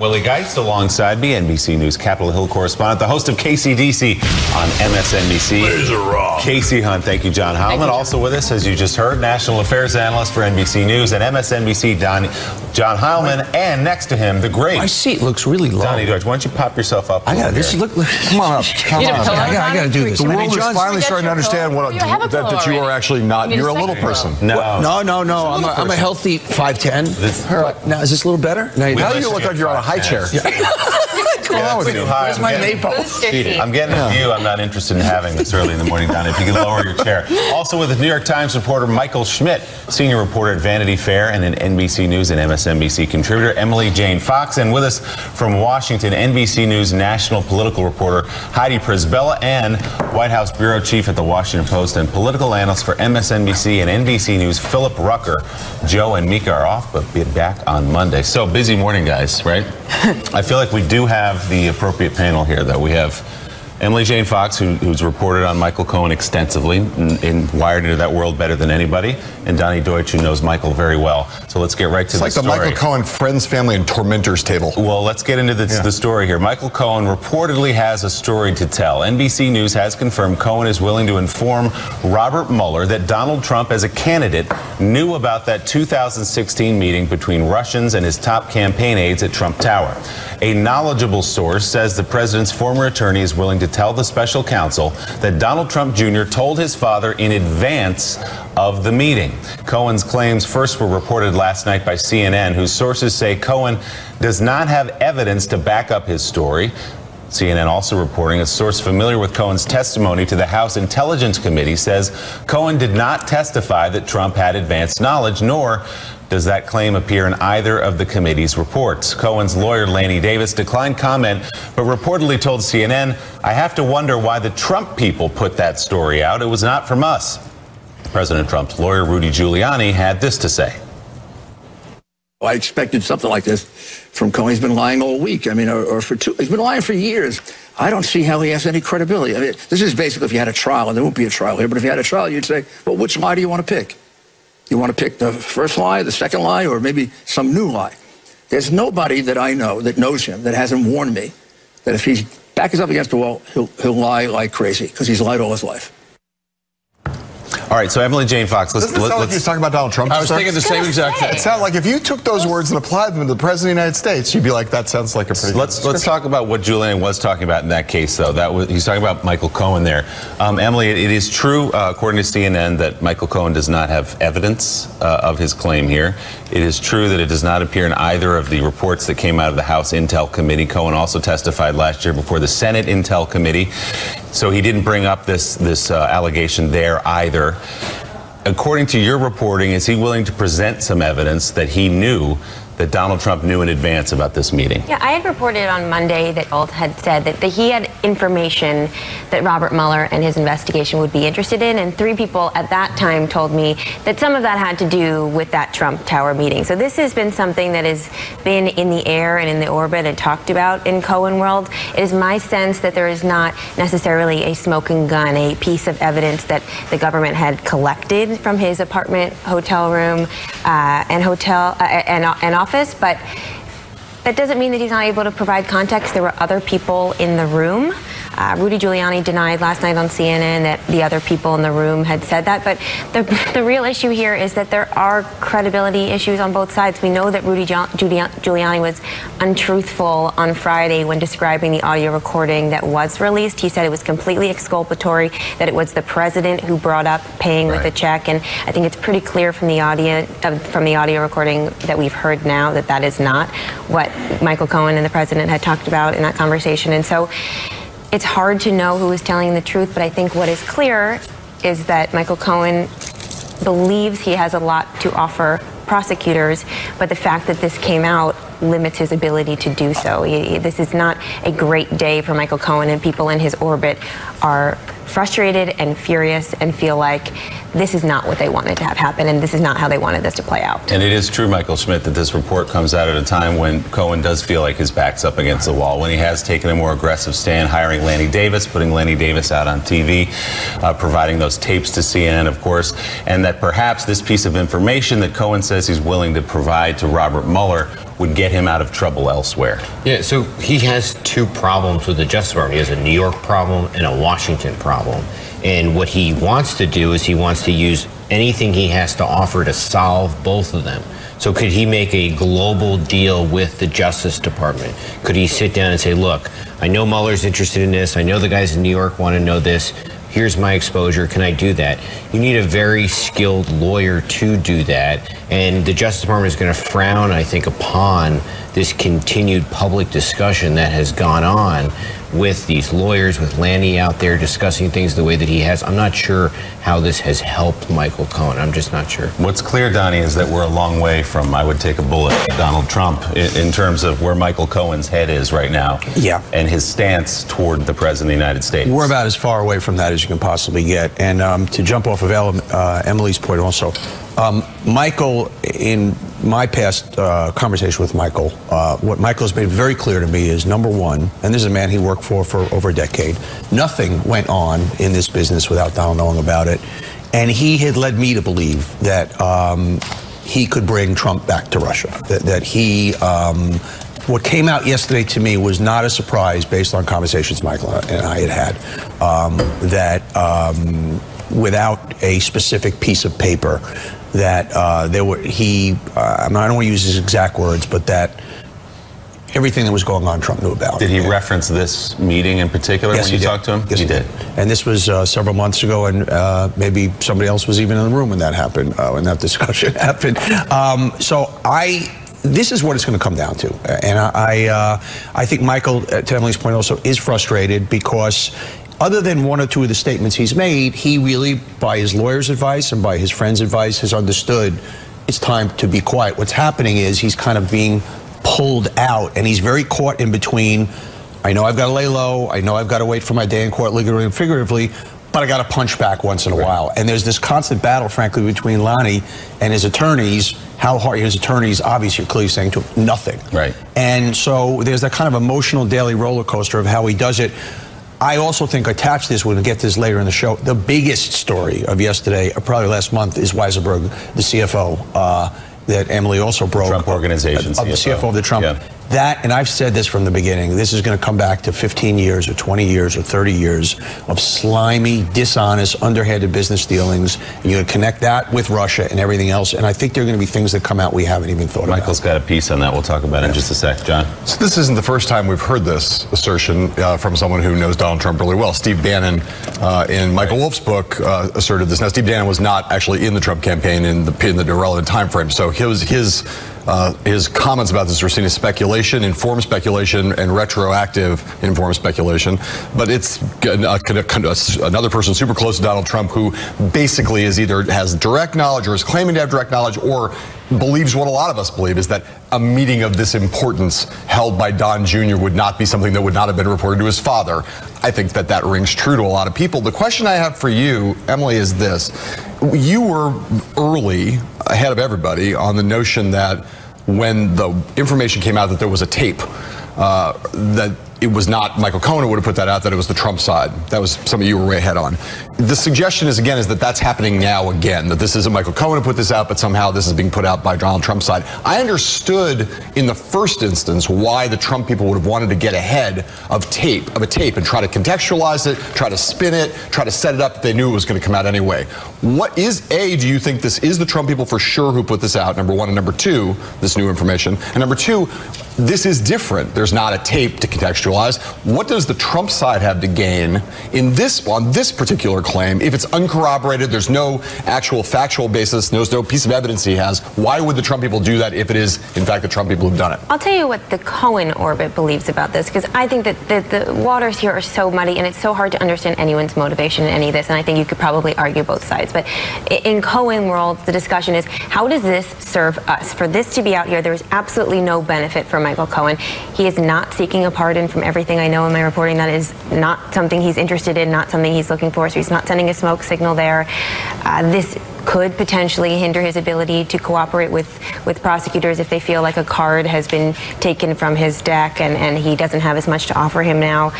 Willie Geist alongside me, NBC News Capitol Hill correspondent, the host of KCDC on MSNBC. Laser Rock. Casey Hunt. Thank you, John Heilman. Also with us, as you just heard, national affairs analyst for NBC News and MSNBC, John Heilman, and next to him, the great. My seat looks really low. Donnie Deutsch, why don't you pop yourself up? I got this. Look, come on up. Come on up. I got to do this. The world is finally starting to understand that you are actually not. You're a little person. No. I'm a healthy 5'10". Now, is this a little better? Now you look like you're on a high chair. What's going on with you? Where's my maple? I'm getting a view I'm not interested in having this early in the morning, Donnie. If you could lower your chair. Also with the New York Times reporter Michael Schmidt, senior reporter at Vanity Fair and an NBC News and MSNBC contributor, Emily Jane Fox, and with us from Washington, NBC News national political reporter Heidi Przybyla, and White House bureau chief at the Washington Post and political analyst for MSNBC and NBC News, Philip Rucker. Joe and Mika are off, but be back on Monday. So busy morning, guys, right? I feel like we do have the appropriate panel here, though. We have Emily Jane Fox, who's reported on Michael Cohen extensively and wired into that world better than anybody, and Donnie Deutsch, who knows Michael very well. So let's get right to the story. It's like the Michael Cohen Friends, Family, and Tormentors table. Well, let's get into the story here. Michael Cohen reportedly has a story to tell. NBC News has confirmed Cohen is willing to inform Robert Mueller that Donald Trump, as a candidate, knew about that 2016 meeting between Russians and his top campaign aides at Trump Tower. A knowledgeable source says the president's former attorney is willing to tell the special counsel that Donald Trump Jr. told his father in advance of the meeting. Cohen's claims first were reported last night by CNN, whose sources say Cohen does not have evidence to back up his story. CNN also reporting a source familiar with Cohen's testimony to the House Intelligence Committee says Cohen did not testify that Trump had advanced knowledge, nor does that claim appear in either of the committee's reports. Cohen's lawyer, Lanny Davis, declined comment, but reportedly told CNN, "I have to wonder why the Trump people put that story out. It was not from us." President Trump's lawyer, Rudy Giuliani, had this to say. I expected something like this from Cohen. He's been lying all week. I mean, he's been lying for years. I don't see how he has any credibility. I mean, this is basically if you had a trial, and there won't be a trial here, but if you had a trial, you'd say, well, which lie do you want to pick? You want to pick the first lie, the second lie, or maybe some new lie? There's nobody that I know that knows him that hasn't warned me that if he's back up against the wall, he'll lie like crazy, because he's lied all his life. All right, so Emily Jane Fox, let's like he's talking about Donald Trump. I was thinking the same exact thing. It sounded like if you took those words and applied them to the President of the United States, you'd be like, that sounds like a pretty Let's talk about what Giuliani was talking about in that case, though. He's talking about Michael Cohen there. Emily, it is true, according to CNN, that Michael Cohen does not have evidence of his claim here. It is true that it does not appear in either of the reports that came out of the House Intel Committee. Cohen also testified last year before the Senate Intel Committee, so he didn't bring up this allegation there either. According to your reporting, is he willing to present some evidence that he knew that Donald Trump knew in advance about this meeting? Yeah, I had reported on Monday that Alt had said that he had information that Robert Mueller and his investigation would be interested in, and 3 people at that time told me that some of that had to do with that Trump Tower meeting. So this has been something that has been in the air and in the orbit and talked about in Cohen world. It is my sense that there is not necessarily a smoking gun, a piece of evidence that the government had collected from his apartment, hotel room, and office, but that doesn't mean that he's not able to provide context. There were other people in the room. Rudy Giuliani denied last night on CNN that the other people in the room had said that, but the real issue here is that there are credibility issues on both sides. We know that Rudy Giuliani was untruthful on Friday when describing the audio recording that was released. He said it was completely exculpatory, that it was the president who brought up paying with a check, and I think it's pretty clear from the audio recording that we've heard now that that is not what Michael Cohen and the president had talked about in that conversation. And so it's hard to know who is telling the truth, but I think what is clear is that Michael Cohen believes he has a lot to offer prosecutors, but the fact that this came out limits his ability to do so. This is not a great day for Michael Cohen, and people in his orbit are frustrated and furious and feel like this is not what they wanted to have happen, and this is not how they wanted this to play out. And it is true, Michael Schmidt, that this report comes out at a time when Cohen does feel like his back's up against the wall, when he has taken a more aggressive stand, hiring Lanny Davis, putting Lanny Davis out on TV, providing those tapes to CNN, of course, and that perhaps this piece of information that Cohen says he's willing to provide to Robert Mueller would get him out of trouble elsewhere. Yeah, so he has two problems with the Justice Department. He has a New York problem and a Washington problem. And what he wants to do is he wants to use anything he has to offer to solve both of them. So could he make a global deal with the Justice Department? Could he sit down and say, look, I know Mueller's interested in this. I know the guys in New York want to know this. Here's my exposure. Can I do that? You need a very skilled lawyer to do that. And the Justice Department is going to frown, I think, upon this continued public discussion that has gone on with these lawyers, with Lanny out there discussing things the way that he has. I'm not sure how this has helped Michael Cohen. I'm just not sure. What's clear, Donnie, is that we're a long way from, I would take a bullet, Donald Trump in terms of where Michael Cohen's head is right now. Yeah. And his stance toward the President of the United States. We're about as far away from that as you can possibly get. And to jump off of Emily's point also, Michael, in my past conversation with Michael, what Michael has made very clear to me is, number one, and this is a man he worked for over a decade, nothing went on in this business without Donald knowing about it. And he had led me to believe that he could bring Trump back to Russia. That he, what came out yesterday to me was not a surprise based on conversations Michael and I had that without a specific piece of paper, that there were, I don't want to use his exact words, but that everything that was going on, Trump knew about. Did he reference this meeting in particular when you talked to him? Yes, he did. And this was several months ago, and maybe somebody else was even in the room when that happened, when that discussion happened. This is what it's going to come down to. And I think Michael, to Emily's point also, is frustrated because other than one or two of the statements he's made, he really, by his lawyer's advice and by his friend's advice, has understood it's time to be quiet. What's happening is he's kind of being pulled out, and he's very caught in between, I know I've got to lay low, I know I've got to wait for my day in court, literally and figuratively, but I got to punch back once in a while. And there's this constant battle, frankly, between Lanny and his attorneys. How hard his attorneys, obviously, are clearly saying to him, nothing. Right. And so there's that kind of emotional daily roller coaster of how he does it. I also think attached to this, we'll get this later in the show, the biggest story of yesterday, or probably last month, is Weiselberg, the CFO, that Emily also broke. Trump Organization CFO. The CFO of the Trump. Yeah. That, and I've said this from the beginning, this is going to come back to 15 years or 20 years or 30 years of slimy, dishonest, underhanded business dealings. And you're going to connect that with Russia and everything else. And I think there are going to be things that come out we haven't even thought about. Michael's got a piece on that we'll talk about in just a sec. John? So this isn't the first time we've heard this assertion from someone who knows Donald Trump really well. Steve Bannon, in Michael Wolff's book, asserted this. Now, Steve Bannon was not actually in the Trump campaign in the relevant time frame. So his comments about this are seen as speculation, informed speculation, and retroactive informed speculation. But it's another person super close to Donald Trump who basically is either has direct knowledge or is claiming to have direct knowledge or believes what a lot of us believe, is that a meeting of this importance held by Don Jr. would not be something that would not have been reported to his father. I think that rings true to a lot of people. The question I have for you, Emily, is this. You were early, ahead of everybody, on the notion that when the information came out that there was a tape, that it was not Michael Cohen who would have put that out, that it was the Trump side. That was something you were way ahead on. The suggestion is, again, is that that's happening now again, that this isn't Michael Cohen who put this out, but somehow this is being put out by Donald Trump's side. I understood in the first instance why the Trump people would have wanted to get ahead of a tape and try to contextualize it, try to spin it, try to set it up if they knew it was going to come out anyway. What is, A, do you think this is the Trump people for sure who put this out, number one, and number two, this new information, and number two, this is different. There's not a tape to contextualize. What does the Trump side have to gain in on this particular claim? If it's uncorroborated, there's no actual factual basis, there's no piece of evidence he has. Why would the Trump people do that if it is, in fact, the Trump people who've done it? I'll tell you what the Cohen orbit believes about this, because I think that the waters here are so muddy and it's so hard to understand anyone's motivation in any of this, and I think you could probably argue both sides. But in Cohen world, the discussion is, how does this serve us? For this to be out here, there's absolutely no benefit for Michael Cohen. He is not seeking a pardon. From everything I know in my reporting, that is not something he's interested in, not something he's looking for, so he's not sending a smoke signal there. This could potentially hinder his ability to cooperate with prosecutors if they feel like a card has been taken from his deck and he doesn't have as much to offer him now.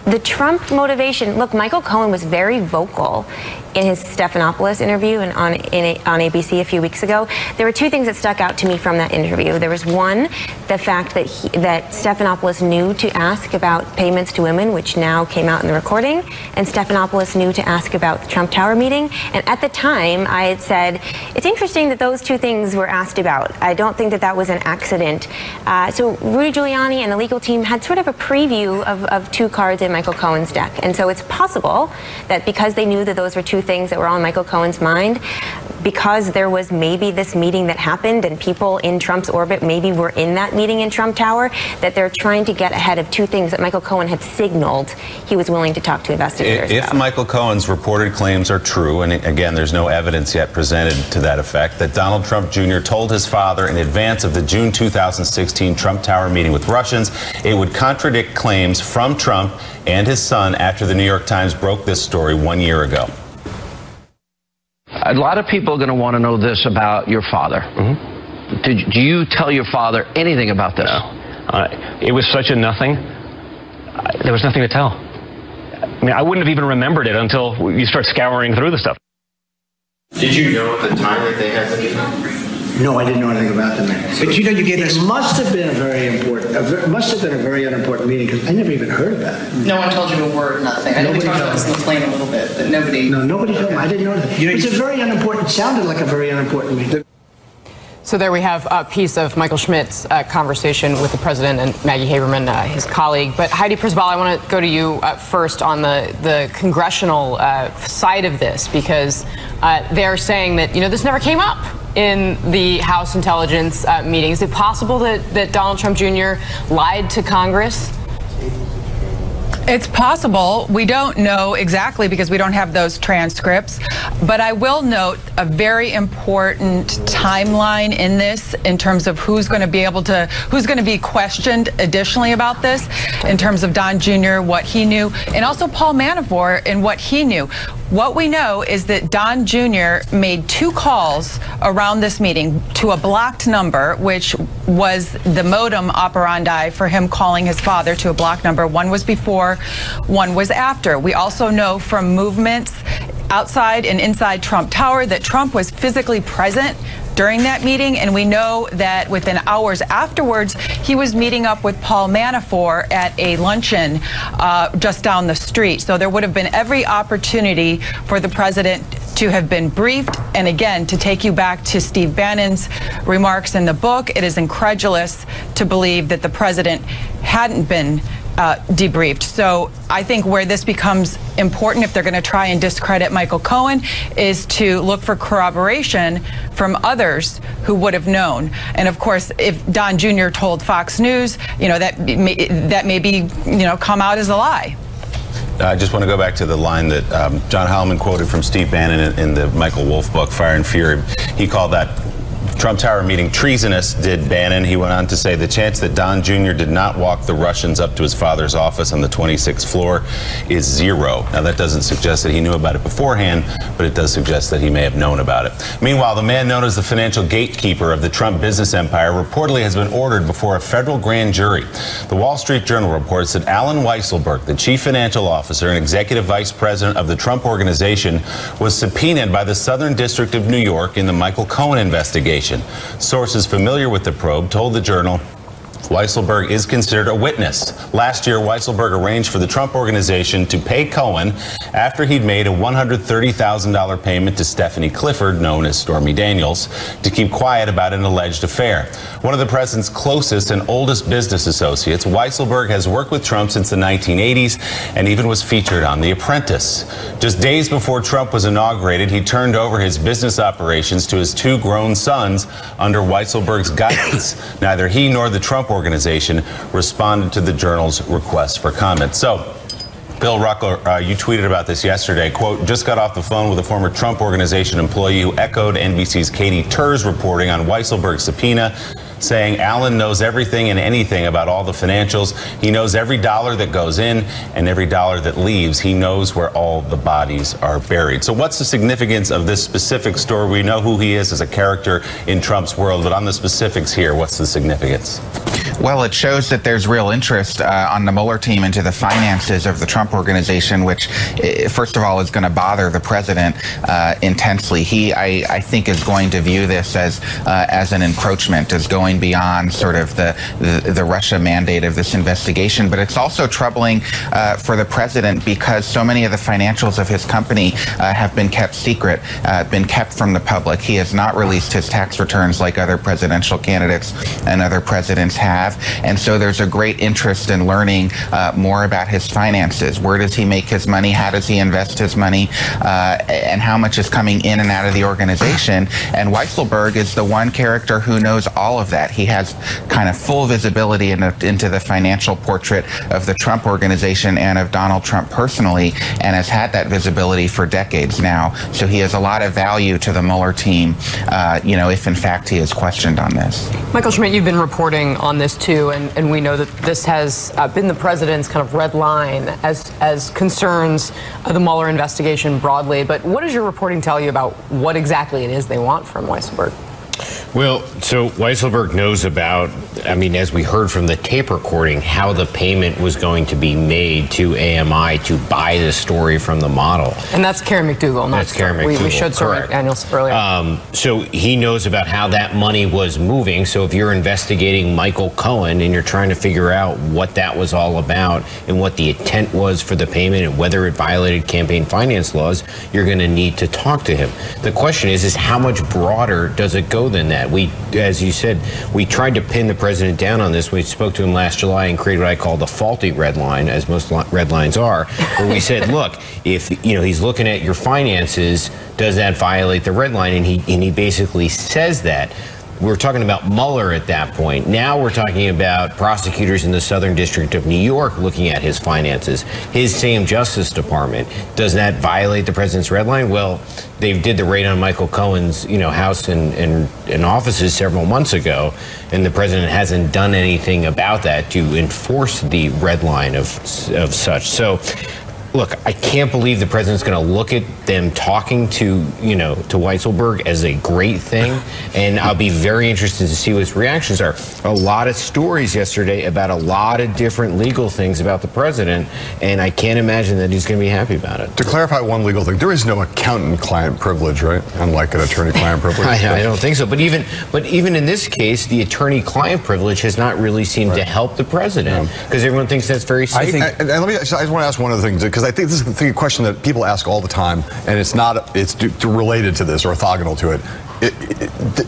The Trump motivation, look, Michael Cohen was very vocal in his Stephanopoulos interview on ABC a few weeks ago. There were two things that stuck out to me from that interview. There was one, the fact that Stephanopoulos knew to ask about payments to women, which now came out in the recording, and Stephanopoulos knew to ask about the Trump Tower meeting. And at the time, I had said, it's interesting that those two things were asked about. I don't think that that was an accident. So Rudy Giuliani and the legal team had sort of a preview of two cards in Michael Cohen's deck. And so it's possible that because they knew that those were two things that were on Michael Cohen's mind, because there was maybe this meeting that happened and people in Trump's orbit maybe were in that meeting in Trump Tower, that they're trying to get ahead of two things that Michael Cohen had signaled he was willing to talk to investigators about. If Michael Cohen's reported claims are true, and again, there's no evidence yet presented to that effect, that Donald Trump Jr. told his father in advance of the June 2016 Trump Tower meeting with Russians, it would contradict claims from Trump and his son after the New York Times broke this story 1 year ago. A lot of people are going to want to know this about your father. Mm-hmm. Do you tell your father anything about this? No. It was such a nothing. There was nothing to tell. I mean, I wouldn't have even remembered it until you start scouring through the stuff. Did you know at the time that they had the meeting? No, I didn't know anything about the meeting. But you know, you get this. It must have been a very unimportant meeting because I never even heard about it. No one told you a word, nothing. I know we talked about this in the plane a little bit, but nobody. No, nobody told me. I didn't know that. It was a very unimportant. It sounded like a very unimportant meeting. So there we have a piece of Michael Schmidt's conversation with the president and Maggie Haberman, his colleague. But Heidi Przybyl, I want to go to you first on the congressional side of this, because they're saying that, this never came up in the House Intelligence meeting. Is it possible that Donald Trump Jr. lied to Congress? It's possible. We don't know exactly because we don't have those transcripts. But I will note a very important timeline in this in terms of who's going to be questioned additionally about this, in terms of Don Jr., what he knew, and also Paul Manafort and what he knew. What we know is that Don Jr. made 2 calls around this meeting to a blocked number, which was the modem operandi for him calling his father to a blocked number. One was before, one was after. We also know from movements outside and inside Trump Tower that Trump was physically present during that meeting, and we know that within hours afterwards, he was meeting up with Paul Manafort at a luncheon just down the street. So there would have been every opportunity for the president to have been briefed. And again, to take you back to Steve Bannon's remarks in the book, it is incredulous to believe that the president hadn't been debriefed. So I think where this becomes important, if they're going to try and discredit Michael Cohen, is to look for corroboration from others who would have known. And of course, if Don Jr. told Fox News, that may be, come out as a lie. I just want to go back to the line that John Heilemann quoted from Steve Bannon in the Michael Wolff book, Fire and Fury. He called that Trump Tower meeting treasonous, did Bannon. He went on to say the chance that Don Jr. did not walk the Russians up to his father's office on the 26th floor is 0. Now, that doesn't suggest that he knew about it beforehand, but it does suggest that he may have known about it. Meanwhile, the man known as the financial gatekeeper of the Trump business empire reportedly has been ordered before a federal grand jury. The Wall Street Journal reports that Alan Weisselberg, the chief financial officer and executive vice president of the Trump Organization, was subpoenaed by the Southern District of New York in the Michael Cohen investigation. Sources familiar with the probe told the Journal Weisselberg is considered a witness. Last year, Weisselberg arranged for the Trump Organization to pay Cohen after he'd made a $130,000 payment to Stephanie Clifford, known as Stormy Daniels, to keep quiet about an alleged affair. One of the president's closest and oldest business associates, Weisselberg has worked with Trump since the 1980s and even was featured on The Apprentice. Just days before Trump was inaugurated, he turned over his business operations to his 2 grown sons under Weisselberg's guidance. Neither he nor the Trump Organization responded to the Journal's request for comment. So, Bill Rucker, you tweeted about this yesterday. Quote, just got off the phone with a former Trump Organization employee who echoed NBC's Katie Tur's reporting on Weisselberg's subpoena, saying Alan knows everything and anything about all the financials. He knows every dollar that goes in and every dollar that leaves. He knows where all the bodies are buried. So what's the significance of this specific story? We know who he is as a character in Trump's world, but on the specifics here, what's the significance? Well, it shows that there's real interest on the Mueller team into the finances of the Trump organization, which, first of all, is going to bother the president intensely. He, I think, is going to view this as an encroachment, as going beyond sort of the Russia mandate of this investigation. But it's also troubling for the president because so many of the financials of his company have been kept secret, been kept from the public. He has not released his tax returns like other presidential candidates and other presidents have. And so there's a great interest in learning more about his finances. Where does he make his money? How does he invest his money? And how much is coming in and out of the organization? And Weisselberg is the one character who knows all of that. He has kind of full visibility into the financial portrait of the Trump organization and of Donald Trump personally, and has had that visibility for decades now. So he has a lot of value to the Mueller team, if in fact he is questioned on this. Michael Schmidt, you've been reporting on this too, and we know that this has been the president's kind of red line as concerns the Mueller investigation broadly. But what does your reporting tell you about what exactly it is they want from Weisselberg? Well, so Weisselberg knows about, as we heard from the tape recording, how the payment was going to be made to AMI to buy the story from the model. And that's Karen McDougal. That's Karen McDougal. We showed Stormy Daniels earlier. So he knows about how that money was moving. So if you're investigating Michael Cohen and you're trying to figure out what that was all about and what the intent was for the payment and whether it violated campaign finance laws, you're going to need to talk to him. The question is how much broader does it go than that? We, as you said, we tried to pin the president down on this. We spoke to him last July and created what I call the faulty red line, as most red lines are, where we said, look, if he's looking at your finances, does that violate the red line? And he basically says that. We're talking about Mueller at that point. Now we're talking about prosecutors in the Southern District of New York looking at his finances. His same Justice Department. Does that violate the president's red line? Well, they did the raid on Michael Cohen's, house and offices several months ago, and the president hasn't done anything about that to enforce the red line of such. So, look, I can't believe the president's going to look at them talking to Weisselberg as a great thing, and I'll be very interested to see what his reactions are. A lot of stories yesterday about a lot of different legal things about the president, and I can't imagine that he's going to be happy about it. To clarify one legal thing, there is no accountant-client privilege, right? Unlike an attorney-client privilege. I don't think so. But even in this case, the attorney-client privilege has not really seemed to help the president because everyone thinks that's very safe. I just want to ask one other thing, because I think this is a question that people ask all the time, and it's related to this or orthogonal to it.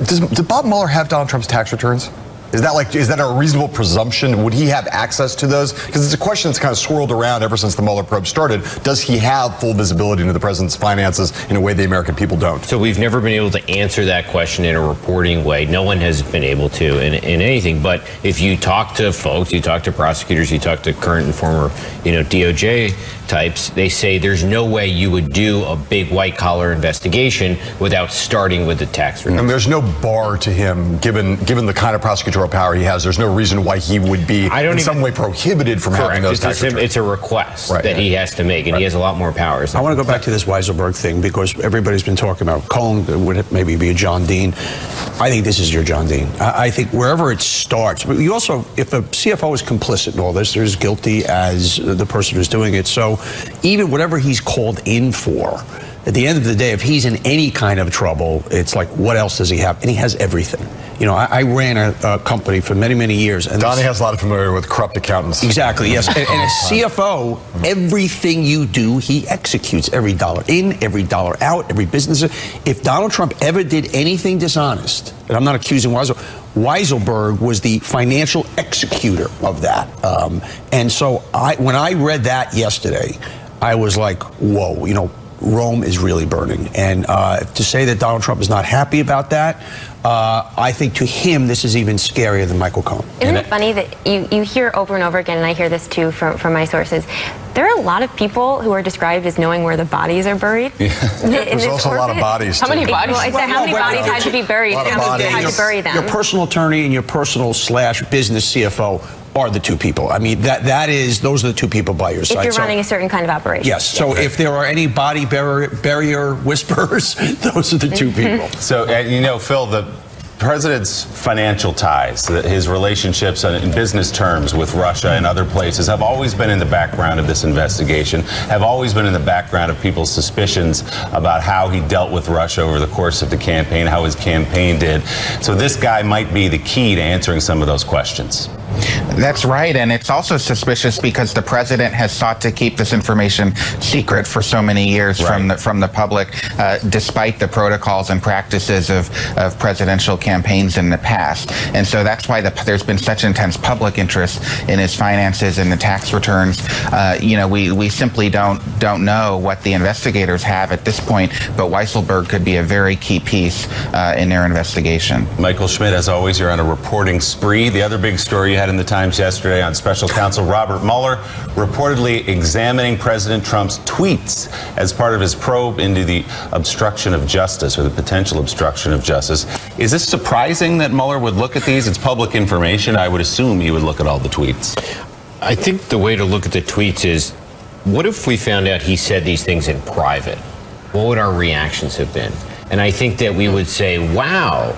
Does Bob Mueller have Donald Trump's tax returns? Is that a reasonable presumption? Would he have access to those? Because it's a question that's kind of swirled around ever since the Mueller probe started. Does he have full visibility into the president's finances in a way the American people don't? So we've never been able to answer that question in a reporting way. No one has been able to in anything. But if you talk to folks, you talk to prosecutors, you talk to current and former, DOJ types, they say there's no way you would do a big white-collar investigation without starting with the tax return. And there's no bar to him, given the kind of prosecutorial power he has. There's no reason why he would be in some way prohibited from having those tax returns. It's a request that he has to make, and he has a lot more powers. I want to go back to this Weisselberg thing, because everybody's been talking about Cohen would maybe be a John Dean. I think this is your John Dean. I think wherever it starts, but you also, if a CFO is complicit in all this, they're as guilty as the person who's doing it. So even whatever he's called in for, at the end of the day, if he's in any kind of trouble, it's like, what else does he have? And he has everything. I ran a company for many, many years. And Donnie has a lot of familiarity with corrupt accountants. Exactly, yes. And as CFO, everything you do, he executes. Every dollar in, every dollar out, every business. If Donald Trump ever did anything dishonest, and I'm not accusing Weisselberg was the financial executor of that. And so when I read that yesterday, I was like, whoa, Rome is really burning. And to say that Donald Trump is not happy about that, I think to him this is even scarier than Michael Cohen. Isn't it funny that you hear over and over again, and I hear this too from my sources, there are a lot of people who are described as knowing where the bodies are buried. There's also a lot of bodies. How many bodies? How many bodies had to be buried? How many had to bury them? Your personal attorney and your personal / business CFO are the two people. Those are the two people by your side. If you're running a certain kind of operation. Yes. So if there are any body barrier whisperers, those are the two people. So, Phil, president's financial ties, his relationships in business terms with Russia and other places have always been in the background of this investigation, have always been in the background of people's suspicions about how he dealt with Russia over the course of the campaign, how his campaign did. So this guy might be the key to answering some of those questions. That's right, and it's also suspicious because the president has sought to keep this information secret for so many years from the public, despite the protocols and practices of presidential campaigns in the past. And so that's why there's been such intense public interest in his finances and the tax returns. We simply don't know what the investigators have at this point, but Weisselberg could be a very key piece in their investigation. Michael Schmidt, as always, you're on a reporting spree. The other big story you had in the Times yesterday on Special Counsel Robert Mueller reportedly examining President Trump's tweets as part of his probe into the obstruction of justice, or the potential obstruction of justice. Is this surprising that Mueller would look at these? It's public information. I would assume he would look at all the tweets. I think the way to look at the tweets is, what if we found out he said these things in private? What would our reactions have been? And I think that we would say, wow,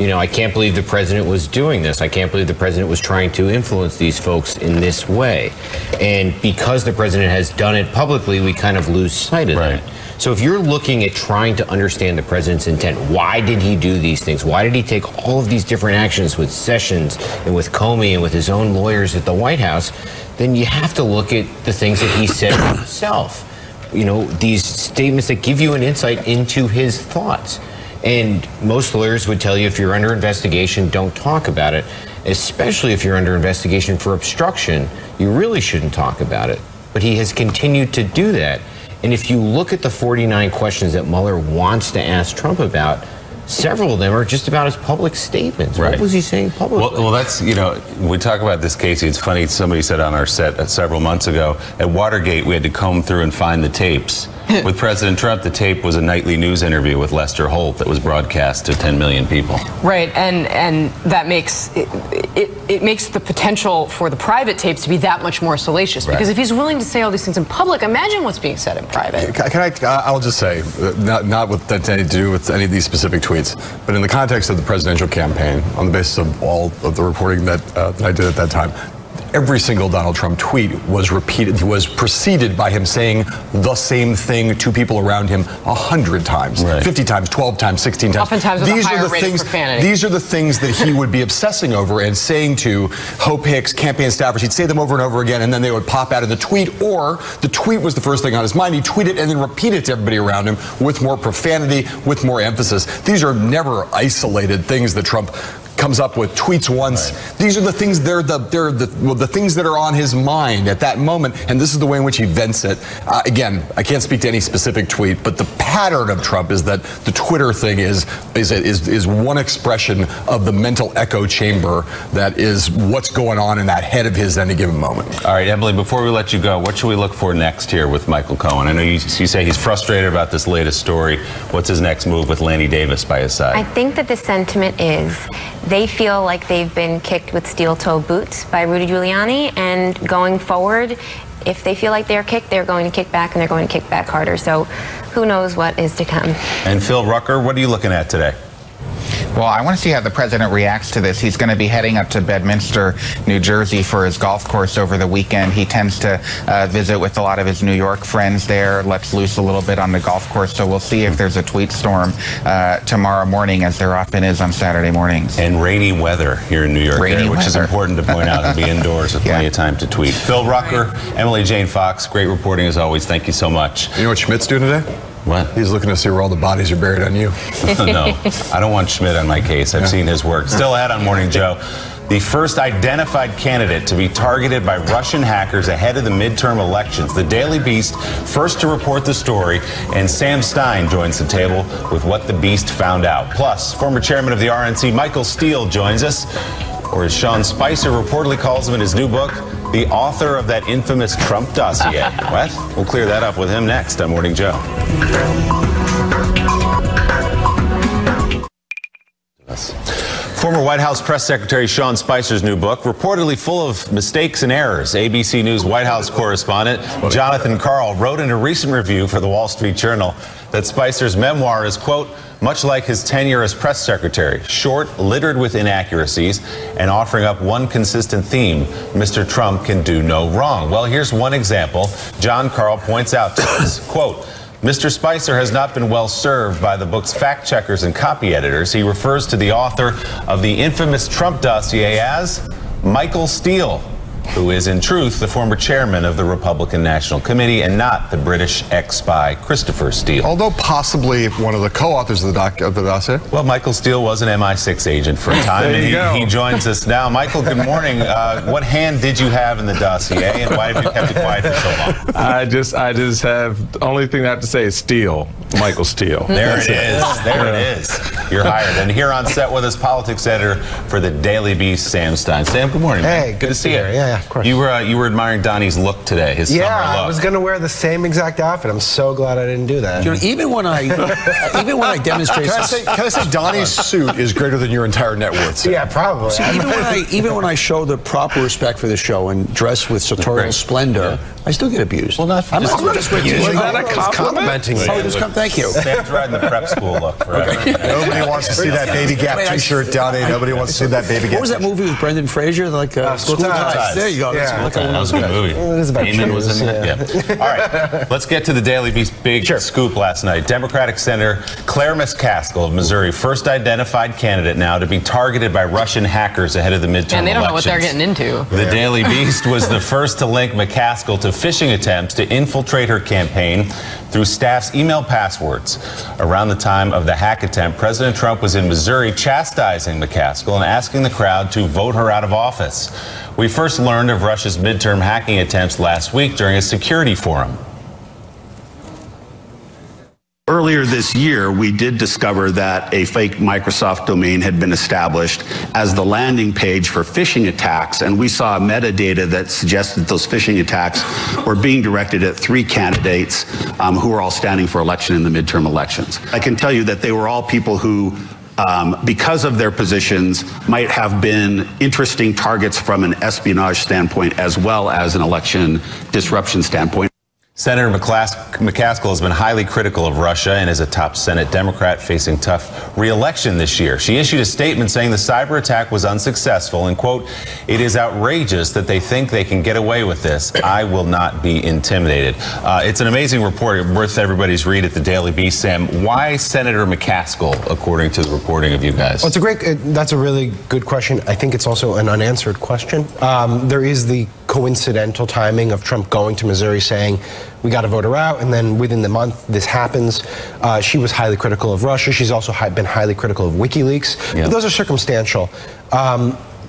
I can't believe the president was doing this. I can't believe the president was trying to influence these folks in this way. And because the president has done it publicly, we kind of lose sight of that. So if you're looking at trying to understand the president's intent, why did he do these things? Why did he take all of these different actions with Sessions and with Comey and with his own lawyers at the White House? Then you have to look at the things that he said himself. These statements that give you an insight into his thoughts. And most lawyers would tell you, if you're under investigation, don't talk about it. Especially if you're under investigation for obstruction, you really shouldn't talk about it. But he has continued to do that. And if you look at the 49 questions that Mueller wants to ask Trump about, several of them are just about his public statements. What was he saying publicly? Well, that's, we talk about this, Casey. It's funny, somebody said on our set several months ago, at Watergate, we had to comb through and find the tapes. With President Trump, the tape was a nightly news interview with Lester Holt that was broadcast to 10 million people. Right, and that makes it makes the potential for the private tapes to be that much more salacious. Because if he's willing to say all these things in public, imagine what's being said in private. I'll just say, not with that to do with any of these specific tweets, but in the context of the presidential campaign, on the basis of all of the reporting that I did at that time, every single Donald Trump tweet was preceded by him saying the same thing to people around him 100 times, 50 times, 12 times, 16 times. Oftentimes with a higher rate of profanity. These are the things that he would be obsessing over and saying to Hope Hicks, campaign staffers. He'd say them over and over again, and then they would pop out in the tweet, or the tweet was the first thing on his mind. He'd tweet it and then repeat it to everybody around him with more profanity, with more emphasis. These are never isolated things that Trump comes up with, tweets once. These are the things, they're the things that are on his mind at that moment, and this is the way in which he vents it. Again, I can't speak to any specific tweet, but the pattern of Trump is that the Twitter thing is one expression of the mental echo chamber that is what's going on in that head of his at any given moment. All right, Emily, before we let you go, what should we look for next here with Michael Cohen? I know you say he's frustrated about this latest story. What's his next move with Lanny Davis by his side? I think that the sentiment is they feel like they've been kicked with steel-toe boots by Rudy Giuliani, and going forward, if they feel like they're kicked, they're going to kick back, and they're going to kick back harder. So who knows what is to come. And Phil Rucker, what are you looking at today? Well, I want to see how the president reacts to this. He's going to be heading up to Bedminster, New Jersey for his golf course over the weekend. He tends to visit with a lot of his New York friends there, lets loose a little bit on the golf course. So we'll see if there's a tweet storm tomorrow morning, as there often is on Saturday mornings. And rainy weather here in New York, which is important to point out, and be indoors with plenty of time to tweet. Phil Rucker, Emily Jane Fox, great reporting as always. Thank you so much. You know what Schmidt's doing today? What? He's looking to see where all the bodies are buried on you. No, I don't want Schmidt on my case. I've seen his work. Still ahead on Morning Joe, the first identified candidate to be targeted by Russian hackers ahead of the midterm elections. The Daily Beast first to report the story, and Sam Stein joins the table with what the Beast found out. Plus, former chairman of the RNC, Michael Steele, joins us, or as Sean Spicer reportedly calls him in his new book, the author of that infamous Trump dossier. What? We'll clear that up with him next on Morning Joe. Former White House Press Secretary Sean Spicer's new book, reportedly full of mistakes and errors. ABC News White House correspondent Jonathan Karl wrote in a recent review for the Wall Street Journal that Spicer's memoir is, quote, much like his tenure as press secretary, short, littered with inaccuracies, and offering up one consistent theme: Mr. Trump can do no wrong. Well, here's one example. John Karl points out to us, quote, Mr. Spicer has not been well served by the book's fact checkers and copy editors. He refers to the author of the infamous Trump dossier as Michael Steele, who is in truth the former chairman of the Republican National Committee and not the British ex-spy Christopher Steele. Although possibly one of the co-authors of the dossier. Well, Michael Steele was an MI6 agent for a time, and he joins us now. Michael, good morning. What hand did you have in the dossier, and why have you kept it quiet for so long? I just have, the only thing I have to say is Steele, Michael Steele. There it is. There it is. You're hired. And here on set with us, politics editor for the Daily Beast, Sam Stein. Sam, good morning. Hey, good to see you. Yeah, of course. You were admiring Donnie's look today, his summer look. I was going to wear the same exact outfit. I'm so glad I didn't do that. You know, even when I demonstrate, can I say Donnie's suit is greater than your entire net worth? Sam. Yeah, probably. See, even when I show the proper respect for the show and dress with sartorial splendor, I still get abused. Well, not I'm not just with you. Was that a compliment? Complimenting you. Thank you. Sam's riding the prep school look forever. Nobody wants to see that Baby Gap T-shirt, Donnie. Nobody wants to see that Baby Gap. What was that movie with Brendan Fraser? Like School Ties. There you go. Yeah. That was a good movie. It is about Damon was in it. Yeah. All right, let's get to the Daily Beast big scoop last night. Democratic Senator Claire McCaskill of Missouri, first identified candidate now to be targeted by Russian hackers ahead of the midterm elections. And they don't know what they're getting into. The Daily Beast was the first to link McCaskill to phishing attempts to infiltrate her campaign through staff's email passwords. Around the time of the hack attempt, President Trump was in Missouri chastising McCaskill and asking the crowd to vote her out of office. We first learned of Russia's midterm hacking attempts last week during a security forum. Earlier this year, we did discover that a fake Microsoft domain had been established as the landing page for phishing attacks, and we saw metadata that suggested those phishing attacks were being directed at 3 candidates who were all standing for election in the midterm elections. I can tell you that they were all people who, because of their positions, might have been interesting targets from an espionage standpoint as well as an election disruption standpoint. Senator McCaskill has been highly critical of Russia and is a top Senate Democrat facing tough re-election this year. She issued a statement saying the cyber attack was unsuccessful and, quote, it is outrageous that they think they can get away with this. I will not be intimidated. It's an amazing report, worth everybody's read at the Daily Beast. Sam, why Senator McCaskill, according to the reporting of you guys? Well, that's a really good question. I think it's also an unanswered question. There is the coincidental timing of Trump going to Missouri saying, we got to vote her out, and then within the month this happens. She was highly critical of Russia. She's also been highly critical of WikiLeaks. Yeah. But those are circumstantial.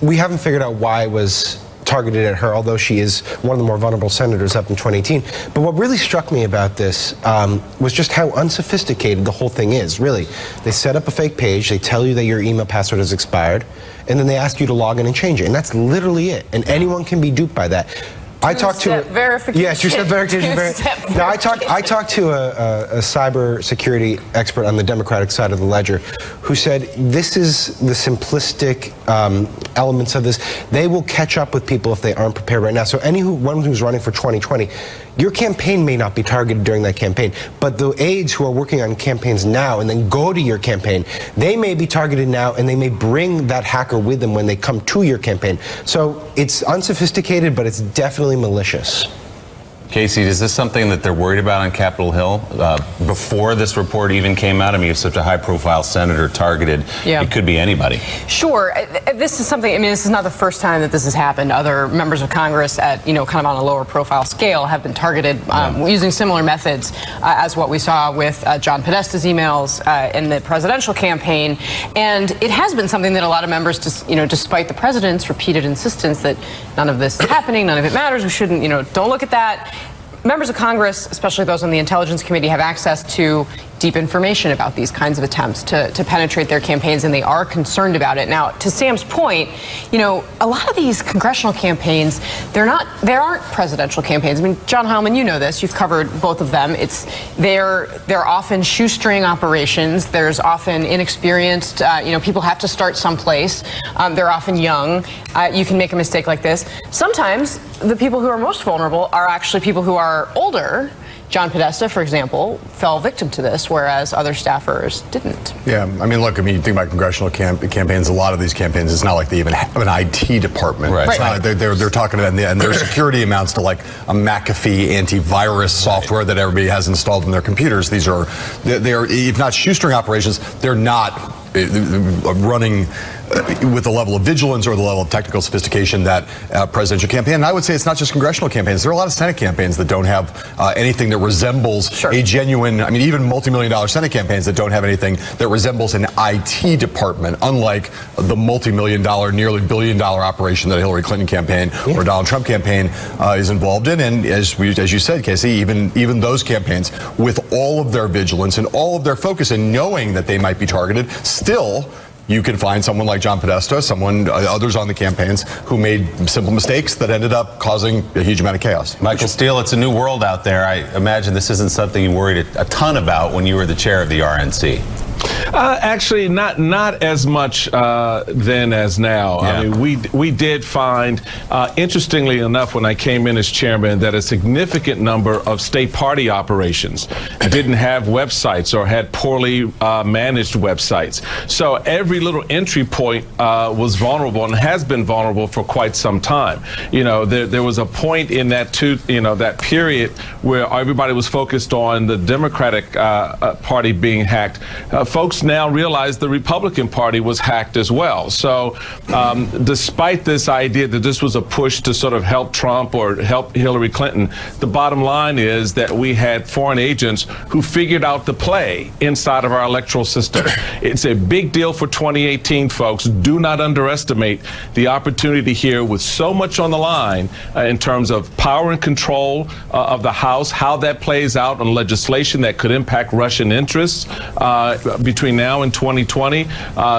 We haven't figured out why it was targeted at her, although she is one of the more vulnerable senators up in 2018. But what really struck me about this was just how unsophisticated the whole thing is, really. They set up a fake page, they tell you that your email password has expired, and then they ask you to log in and change it. And that's literally it. And anyone can be duped by that. I talked to verification. Yes, two-step verification. Now, I talked to a cyber security expert on the Democratic side of the ledger who said this is the simplistic elements of this. They will catch up with people if they aren't prepared right now. So anyone who's running for 2020, your campaign may not be targeted during that campaign, but the aides who are working on campaigns now and then go to your campaign, they may be targeted now and they may bring that hacker with them when they come to your campaign. So it's unsophisticated, but it's definitely malicious. Casey, is this something that they're worried about on Capitol Hill before this report even came out? I mean, you have such a high-profile senator targeted. Yeah. It could be anybody. Sure. This is something, I mean, this is not the first time that this has happened. Other members of Congress at, kind of on a lower profile scale have been targeted using similar methods as what we saw with John Podesta's emails in the presidential campaign. And it has been something that a lot of members, despite the president's repeated insistence that none of this is happening, none of it matters, we shouldn't, don't look at that. Members of Congress, especially those on the Intelligence Committee, have access to deep information about these kinds of attempts to penetrate their campaigns, and they are concerned about it. Now, to Sam's point, a lot of these congressional campaigns, there aren't presidential campaigns. I mean, John Heilman, you know this. You've covered both of them. They're often shoestring operations. There's often inexperienced. People have to start someplace. They're often young. You can make a mistake like this. Sometimes the people who are most vulnerable are actually people who are older, John Podesta, for example, fell victim to this, whereas other staffers didn't. Yeah, I mean, look, you think about congressional campaigns, a lot of these campaigns, it's not like they even have an IT department. Right. It's not like they're talking about, and their security amounts to like a McAfee antivirus software that everybody has installed in their computers. They're if not shoestring operations, they're not running with the level of vigilance or the level of technical sophistication that presidential campaign. And I would say it's not just congressional campaigns. There are a lot of Senate campaigns that don't have anything that resembles a genuine, I mean, even multi-million-dollar Senate campaigns that don't have anything that resembles an IT department, unlike the multi-million-dollar, nearly billion-dollar operation that a Hillary Clinton campaign or Donald Trump campaign is involved in. And as you said, Casey, even those campaigns, with all of their vigilance and all of their focus and knowing that they might be targeted, still, you can find someone like John Podesta, others on the campaigns who made simple mistakes that ended up causing a huge amount of chaos. Michael Steele, it's a new world out there. I imagine this isn't something you worried a ton about when you were the chair of the RNC. Actually, not as much then as now. Yeah. I mean, we did find, interestingly enough, when I came in as chairman, that a significant number of state party operations didn't have websites or had poorly managed websites. So every little entry point was vulnerable and has been vulnerable for quite some time. You know, there was a point in that that period where everybody was focused on the Democratic Party being hacked. Folks now realize the Republican Party was hacked as well. So despite this idea that this was a push to sort of help Trump or help Hillary Clinton, the bottom line is that we had foreign agents who figured out the play inside of our electoral system. It's a big deal for 2018, folks. Do not underestimate the opportunity here with so much on the line in terms of power and control of the House, how that plays out on legislation that could impact Russian interests between now and 2020.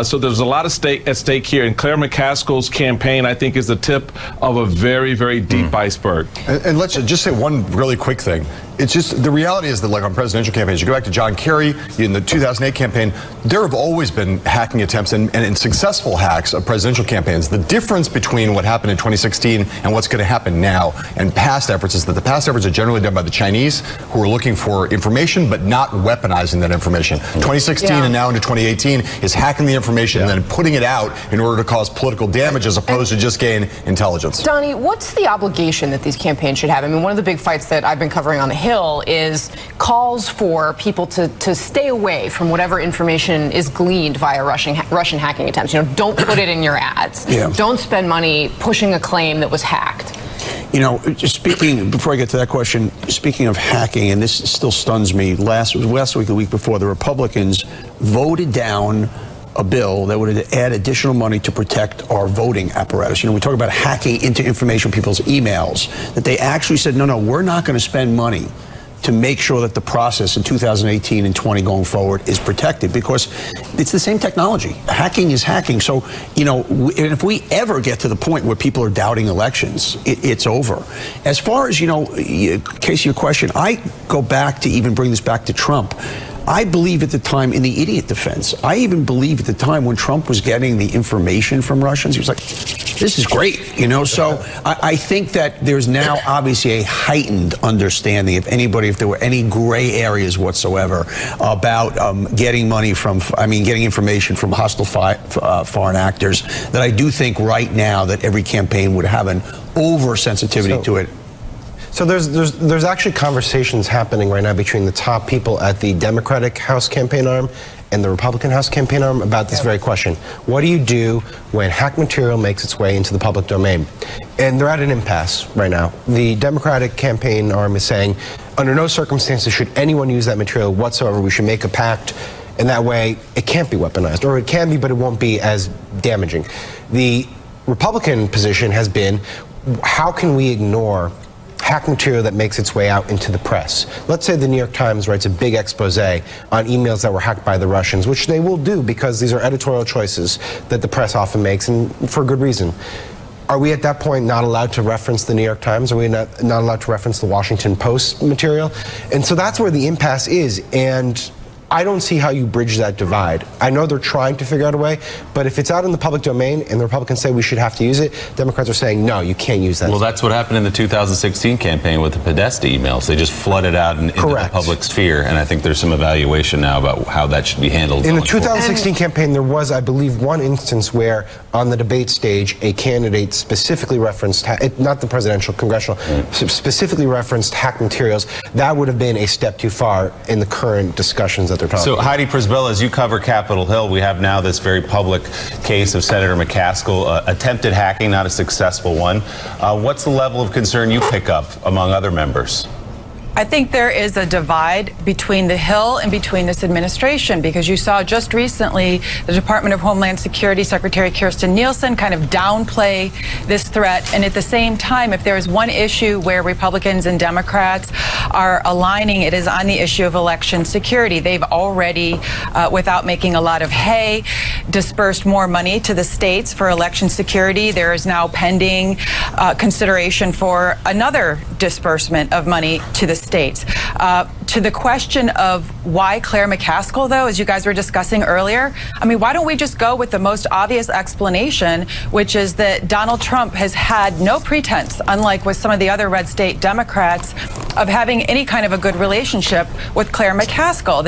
So there's a lot at stake here. And Claire McCaskill's campaign, I think, is the tip of a very, very deep iceberg. And let's just say one really quick thing. It's just, the reality is that, like on presidential campaigns, you go back to John Kerry in the 2008 campaign, there have always been hacking attempts and successful hacks of presidential campaigns. The difference between what happened in 2016 and what's going to happen now and past efforts is that the past efforts are generally done by the Chinese, who are looking for information but not weaponizing that information. 2016 and now into 2018 is hacking the information and then putting it out in order to cause political damage as opposed to just gain intelligence. Donnie, what's the obligation that these campaigns should have? I mean, one of the big fights that I've been covering on the Hill is calls for people to stay away from whatever information is gleaned via Russian hacking attempts. You know, don't put it in your ads. Don't spend money pushing a claim that was hacked. You know, just speaking, before I get to that question, speaking of hacking, and this still stuns me, last week, the week before, the Republicans voted down a bill that would add additional money to protect our voting apparatus. You know, we talk about hacking into information, people's emails, that they actually said, no, we're not going to spend money to make sure that the process in 2018 and 20 going forward is protected, because it's the same technology. Hacking is hacking. So, you know, if we ever get to the point where people are doubting elections, it's over. As far as, you know, Casey, your question, I go back to even bring this back to Trump. I believe at the time in the idiot defense, I even believe at the time when Trump was getting the information from Russians, he was like, this is great, you know? So I think that there's now obviously a heightened understanding, if there were any gray areas whatsoever about getting money from, getting information from hostile foreign actors, that I do think right now that every campaign would have an oversensitivity to it. So there's actually conversations happening right now between the top people at the Democratic House campaign arm and the Republican House campaign arm about this very question. What do you do when hacked material makes its way into the public domain? And they're at an impasse right now. The Democratic campaign arm is saying, under no circumstances should anyone use that material whatsoever. We should make a pact, and that way it can't be weaponized. Or it can be, but it won't be as damaging. The Republican position has been, how can we ignore hack material that makes its way out into the press? Let's say the New York Times writes a big expose on emails that were hacked by the Russians, which they will do because these are editorial choices that the press often makes, and for good reason. Are we at that point not allowed to reference the New York Times? Are we not allowed to reference the Washington Post material? And so that's where the impasse is. And I don't see how you bridge that divide. I know they're trying to figure out a way, but if it's out in the public domain and the Republicans say we should have to use it, Democrats are saying, no, you can't use that. Well, that's what happened in the 2016 campaign with the Podesta emails. They just flooded out into the public sphere, and I think there's some evaluation now about how that should be handled. In the 2016 campaign, there was, I believe, one instance where on the debate stage, a candidate specifically referenced, not the presidential, congressional, specifically referenced hacked materials. That would have been a step too far in the current discussions that they're talking So about. Heidi Przybyla, as you cover Capitol Hill, we have now this very public case of Senator McCaskill, attempted hacking, not a successful one. What's the level of concern you pick up among other members? I think there is a divide between the Hill and between this administration, because you saw just recently the Department of Homeland Security Secretary Kirstjen Nielsen kind of downplay this threat. And at the same time, if there is one issue where Republicans and Democrats are aligning, it is on the issue of election security. They've already, without making a lot of hay, dispersed more money to the states for election security. There is now pending consideration for another disbursement of money to the states. To the question of why Claire McCaskill, though, as you guys were discussing earlier, I mean, why don't we just go with the most obvious explanation, which is that Donald Trump has had no pretense, unlike with some of the other red state Democrats, of having any kind of a good relationship with Claire McCaskill.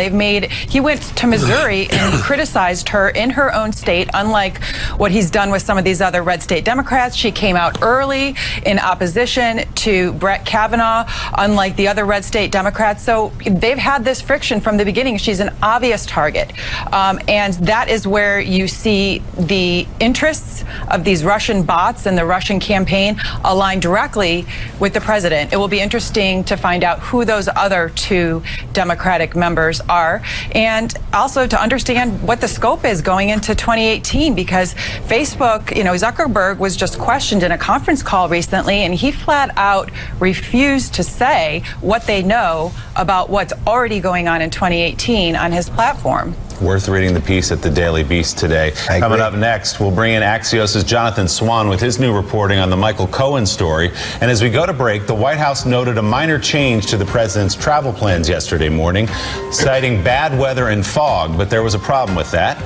He went to Missouri and criticized her in her own state, unlike what he's done with some of these other red state Democrats. She came out early in opposition to Brett Kavanaugh, unlike the other red state Democrats. So they've had this friction from the beginning. She's an obvious target. And that is where you see the interests of these Russian bots and the Russian campaign align directly with the president. It will be interesting to find out who those other two Democratic members are, and also to understand what the scope is going into 2018, because Facebook, Zuckerberg was just questioned in a conference call recently, and he flat out refused to say what they know about what's already going on in 2018 on his platform. Worth reading the piece at the Daily Beast today. Coming up next, we'll bring in Axios' Jonathan Swan with his new reporting on the Michael Cohen story. And as we go to break, the White House noted a minor change to the president's travel plans yesterday morning, citing bad weather and fog, but there was a problem with that.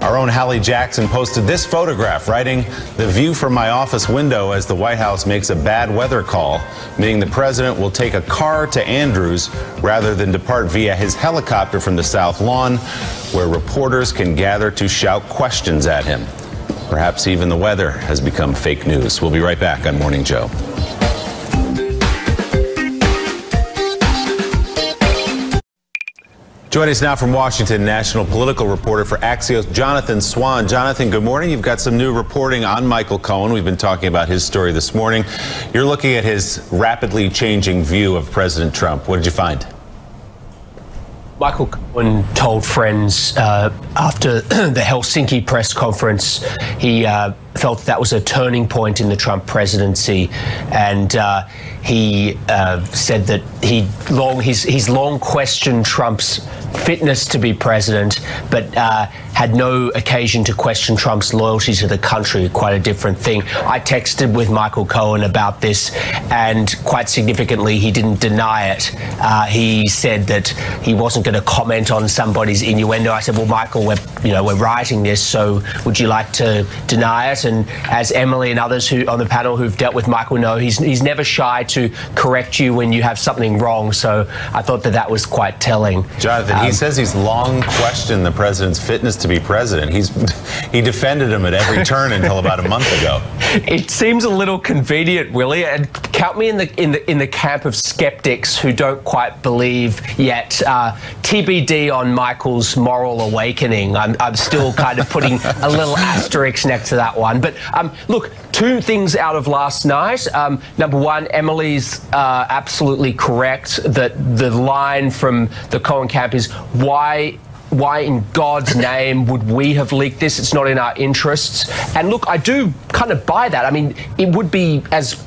Our own Hallie Jackson posted this photograph, writing, "The view from my office window as the White House makes a bad weather call, meaning the president will take a car to Andrews rather than depart via his helicopter from the South Lawn, where reporters can gather to shout questions at him. Perhaps even the weather has become fake news." We'll be right back on Morning Joe. Joining us now from Washington, national political reporter for Axios, Jonathan Swan. Jonathan, good morning. You've got some new reporting on Michael Cohen. We've been talking about his story this morning. You're looking at his rapidly changing view of President Trump. What did you find? Michael Cohen told friends after the Helsinki press conference he felt that was a turning point in the Trump presidency, and he said that he's long questioned Trump's fitness to be president, but had no occasion to question Trump's loyalty to the country. Quite a different thing. I texted with Michael Cohen about this, and quite significantly, he didn't deny it. He said that he wasn't going to comment on somebody's innuendo. I said, "Well, Michael, we're writing this, so would you like to deny it?" And as Emily and others who on the panel who've dealt with Michael know, he's never shy to correct you when you have something wrong. So I thought that was quite telling. Jonathan, he says he's long questioned the president's fitness to be president. He defended him at every turn until about a month ago. It seems a little convenient, Willie, and count me in the camp of skeptics who don't quite believe yet. TBD on Michael's moral awakening. I'm still kind of putting a little asterisk next to that one. But look, two things out of last night. Number one, Emily's absolutely correct that the line from the Cohen camp is why in God's name would we have leaked this? It's not in our interests. And look, I do kind of buy that. I mean, it would be, as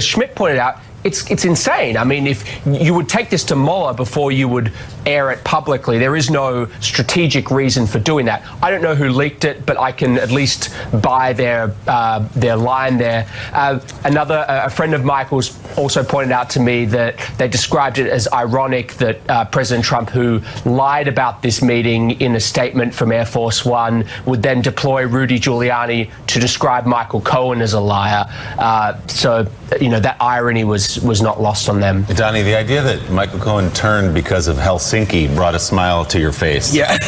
Schmidt pointed out, it's insane. I mean, if you would take this to Mueller before you would air it publicly, there is no strategic reason for doing that. I don't know who leaked it, but I can at least buy their line there. A friend of Michael's also pointed out to me that they described it as ironic that President Trump, who lied about this meeting in a statement from Air Force One, would then deploy Rudy Giuliani to describe Michael Cohen as a liar. So, you know, that irony was not lost on them. Donnie, the idea that Michael Cohen turned because of Helsinki brought a smile to your face. Yeah.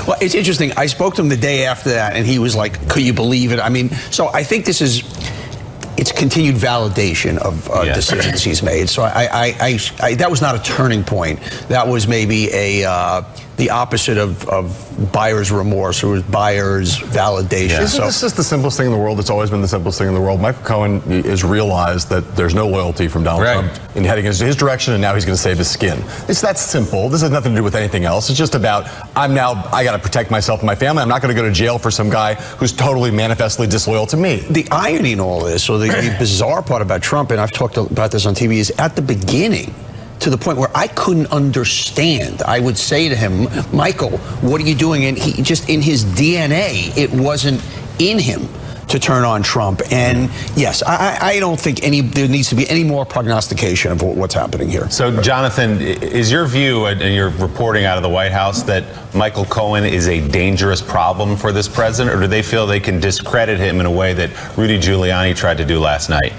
Well, it's interesting. I spoke to him the day after that, and he was like, could you believe it? I mean, so I think it's continued validation of decisions he's made. So that was not a turning point. That was maybe the opposite of buyer's remorse. It was buyer's validation. Yeah. Isn't this just the simplest thing in the world? It's always been the simplest thing in the world. Michael Cohen has realized that there's no loyalty from Donald Trump in heading in his direction, and now he's going to save his skin. It's that simple. This has nothing to do with anything else. It's just about, I got to protect myself and my family. I'm not going to go to jail for some guy who's totally manifestly disloyal to me. The irony in all this, or the bizarre part about Trump, and I've talked about this on TV, is at the beginning, to the point where I couldn't understand. I would say to him, Michael, what are you doing? And he just, in his DNA, it wasn't in him to turn on Trump. And yes, I don't think there needs to be any more prognostication of what's happening here. So, Jonathan, is your view, and you're reporting out of the White House, that Michael Cohen is a dangerous problem for this president, or do they feel they can discredit him in a way that Rudy Giuliani tried to do last night?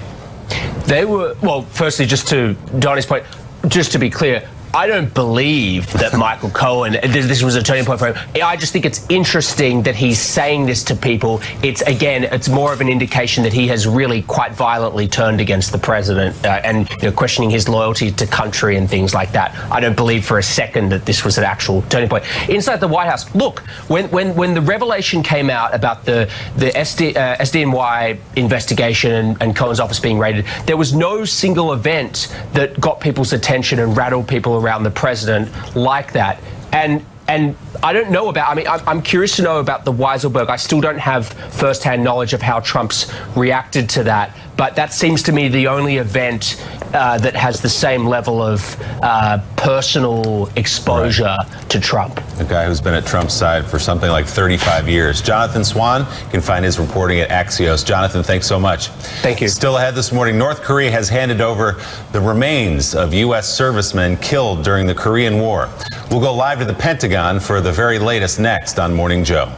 They were, well, firstly, just to Donnie's point, just to be clear, I don't believe that Michael Cohen, this was a turning point for him. I just think it's interesting that he's saying this to people. It's more of an indication that he has really quite violently turned against the president and questioning his loyalty to country and things like that. I don't believe for a second that this was an actual turning point. Inside the White House, look, when the revelation came out about the SDNY investigation and Cohen's office being raided, there was no single event that got people's attention and rattled people around the president like that. And I don't know about, I mean, I'm curious to know about the Weisselberg. I still don't have firsthand knowledge of how Trump's reacted to that, but that seems to me the only event that has the same level of personal exposure to Trump. A guy who's been at Trump's side for something like 35 years. Jonathan Swan, you can find his reporting at Axios. Jonathan, thanks so much. Thank you. Still ahead this morning, North Korea has handed over the remains of U.S. servicemen killed during the Korean War. We'll go live to the Pentagon for the very latest next on Morning Joe.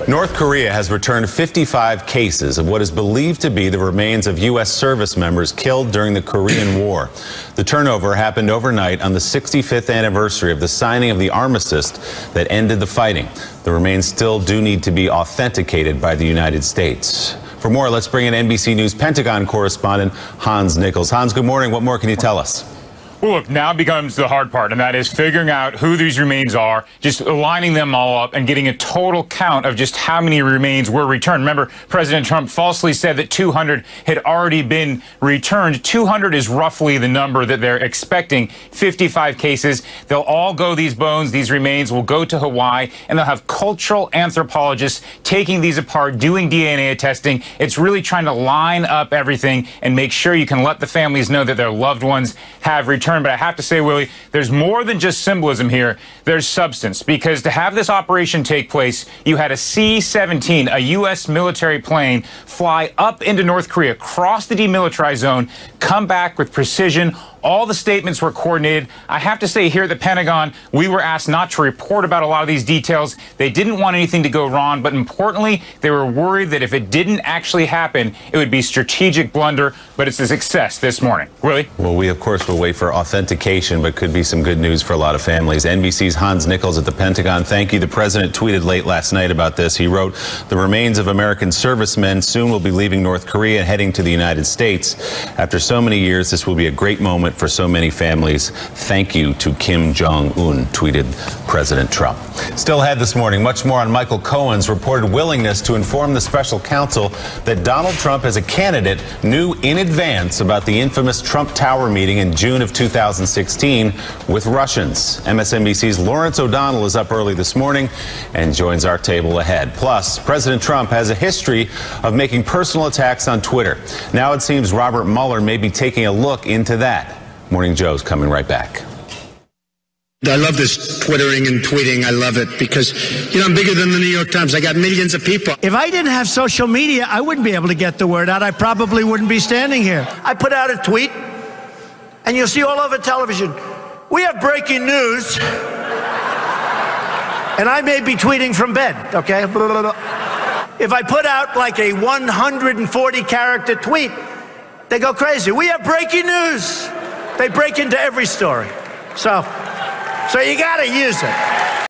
North Korea has returned 55 cases of what is believed to be the remains of U.S. service members killed during the Korean War. The turnover happened overnight on the 65th anniversary of the signing of the armistice that ended the fighting. The remains still do need to be authenticated by the United States. For more, let's bring in NBC News Pentagon correspondent Hans Nichols. Hans, good morning. What more can you tell us? Well, look, now becomes the hard part, and that is figuring out who these remains are, just lining them all up and getting a total count of just how many remains were returned. Remember, President Trump falsely said that 200 had already been returned. 200 is roughly the number that they're expecting. 55 cases. They'll all go, these bones, these remains will go to Hawaii, and they'll have cultural anthropologists taking these apart, doing DNA testing. It's really trying to line up everything and make sure you can let the families know that their loved ones have returned. But I have to say, Willie, there's more than just symbolism here. There's substance, because to have this operation take place, you had a C-17, a U.S. military plane, fly up into North Korea, cross the demilitarized zone, come back with precision. All the statements were coordinated. I have to say, here at the Pentagon, we were asked not to report about a lot of these details. They didn't want anything to go wrong, but importantly, they were worried that if it didn't actually happen, it would be strategic blunder, but it's a success this morning. Willie? Well, we, of course, will wait for authentication, but could be some good news for a lot of families. NBC's Hans Nichols at the Pentagon. Thank you. The president tweeted late last night about this. He wrote, "The remains of American servicemen soon will be leaving North Korea and heading to the United States. After so many years, this will be a great moment moment for so many families. Thank you to Kim Jong-un, tweeted President Trump. Still ahead this morning, much more on Michael Cohen's reported willingness to inform the special counsel that Donald Trump, as a candidate, knew in advance about the infamous Trump Tower meeting in June of 2016 with Russians. MSNBC's Lawrence O'Donnell is up early this morning and joins our table ahead. Plus, President Trump has a history of making personal attacks on Twitter. Now it seems Robert Mueller may be taking a look into that. Morning Joe's coming right back. I love this twittering and tweeting. I love it because, you know, I'm bigger than the New York Times. I got millions of people. If I didn't have social media, I wouldn't be able to get the word out. I probably wouldn't be standing here. I put out a tweet, and you'll see all over television, we have breaking news, and I may be tweeting from bed, okay? If I put out like a 140-character tweet, they go crazy. We have breaking news. They break into every story. So you got to use it.